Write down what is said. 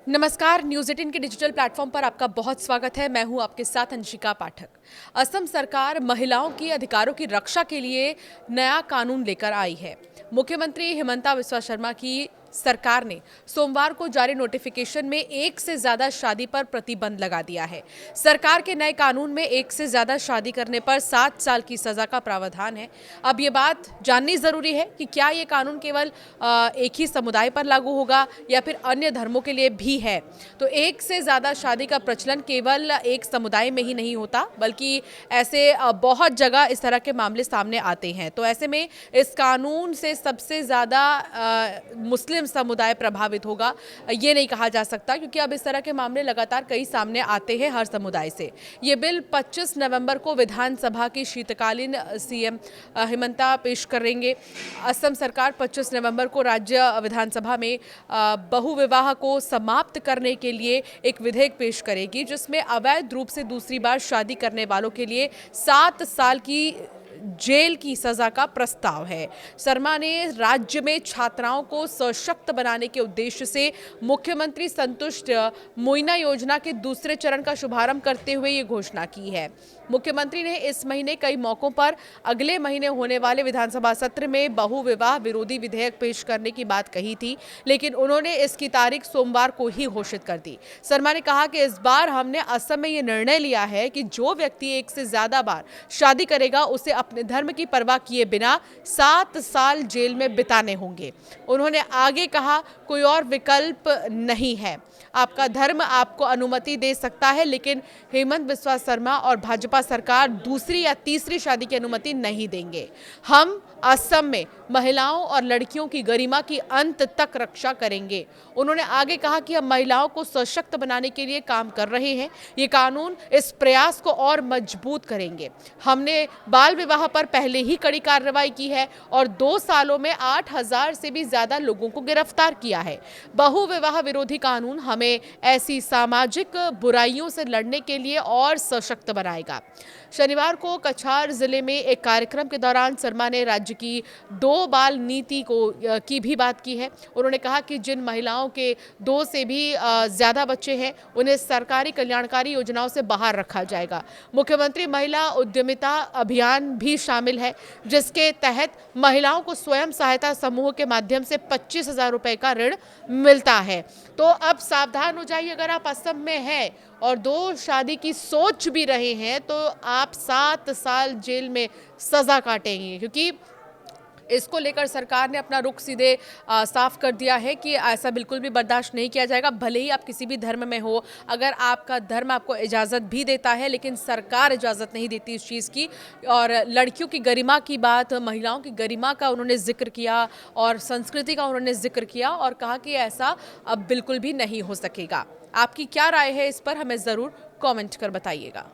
नमस्कार, न्यूज़ 18 के digital platform पर आपका बहुत स्वागत है। मैं हूं आपके साथ अंशिका पाठक। असम सरकार महिलाओं की अधिकारों की रक्षा के लिए नया कानून लेकर आई है। मुख्यमंत्री हिमंता बिस्वा शर्मा की सरकार ने सोमवार को जारी नोटिफिकेशन में एक से ज्यादा शादी पर प्रतिबंध लगा दिया है। सरकार के नए कानून में एक से ज्यादा शादी करने पर 7 साल की सजा का प्रावधान है। अब ये बात जाननी जरूरी है कि क्या ये कानून केवल एक ही समुदाय पर लागू होगा या फिर अन्य धर्मों के लिए भी है। तो एक से ज्यादा शादी का प्रचलन केवल एक समुदाय में ही नहीं होता, बल्कि ऐसे बहुत जगह इस तरह के मामले सामने आते हैं। तो ऐसे में इस कानून से सबसे ज्यादा मुस्लिम समुदाय प्रभावित होगा ये नहीं कहा जा सकता, क्योंकि अब इस तरह के मामले लगातार कई सामने आते हैं हर समुदाय से। ये बिल 25 नवंबर को विधानसभा की शीतकालीन सीएम हिमंता पेश करेंगे। असम सरकार 25 नवंबर को राज्य विधानसभा में बहुविवाह को समाप्त करने के लिए एक विधेयक पेश करेगी, जिसमें अवैध रूप से दूसरी बार शादी करने वालों के लिए 7 साल की जेल की सजा का प्रस्ताव है। शर्मा ने राज्य में छात्राओं को सशक्त बनाने के उद्देश्य से मुख्यमंत्री संतुष्ट मोइना योजना के दूसरे चरण का शुभारंभ करते हुए ये घोषणा की है। मुख्यमंत्री ने इस महीने कई मौकों पर अगले महीने होने वाले विधानसभा सत्र में बहुविवाह विरोधी विधेयक पेश करने की बात कही थी, लेकिन उन्होंने इसकी तारीख सोमवार को ही घोषित कर दी। शर्मा ने कहा कि इस बार हमने असम में ये निर्णय लिया है कि जो व्यक्ति एक से ज्यादा बार शादी करेगा उसे अपने धर्म की परवाह किए बिना 7 साल जेल में बिताने होंगे। उन्होंने आगे कहा, कोई और विकल्प नहीं है। आपका धर्म आपको अनुमति दे सकता है, लेकिन हेमंत बिस्वा शर्मा और भाजपा सरकार दूसरी या तीसरी शादी की अनुमति नहीं देंगे। हम असम में महिलाओं और लड़कियों की गरिमा की अंत तक रक्षा करेंगे। उन्होंने आगे कहा कि हम महिलाओं को सशक्त बनाने के लिए काम कर रहे हैं। ये कानून इस प्रयास को और मजबूत करेंगे। हमने बाल विवाह पर पहले ही कड़ी कार्रवाई की है और 2 सालों में 8,000 से भी ज्यादा लोगों को गिरफ्तार किया है। बहुविवाह विरोधी कानून हमें ऐसी सामाजिक बुराइयों से लड़ने के लिए और सशक्त बनाएगा। शनिवार को कछार जिले में एक कार्यक्रम के दौरान शर्मा ने राज्य की 2 बाल नीति की भी बात की है। उन्होंने कहा कि जिन महिलाओं के 2 से भी ज्यादा बच्चे हैं उन्हें सरकारी कल्याणकारी योजनाओं से बाहर रखा जाएगा। मुख्यमंत्री महिला उद्यमिता अभियान भी शामिल है, जिसके तहत महिलाओं को स्वयं सहायता समूह के माध्यम से 25,000 रुपए का ऋण मिलता है। तो अब सावधान हो जाइए, अगर आप असम में हैं और 2 शादी की सोच भी रहे हैं तो आप 7 साल जेल में सजा काटेंगे, क्योंकि इसको लेकर सरकार ने अपना रुख सीधे साफ कर दिया है कि ऐसा बिल्कुल भी बर्दाश्त नहीं किया जाएगा। भले ही आप किसी भी धर्म में हो, अगर आपका धर्म आपको इजाज़त भी देता है, लेकिन सरकार इजाज़त नहीं देती इस चीज़ की। और लड़कियों की गरिमा की बात, महिलाओं की गरिमा का उन्होंने जिक्र किया और संस्कृति का उन्होंने जिक्र किया और कहा कि ऐसा अब बिल्कुल भी नहीं हो सकेगा। आपकी क्या राय है इस पर, हमें ज़रूर कॉमेंट कर बताइएगा।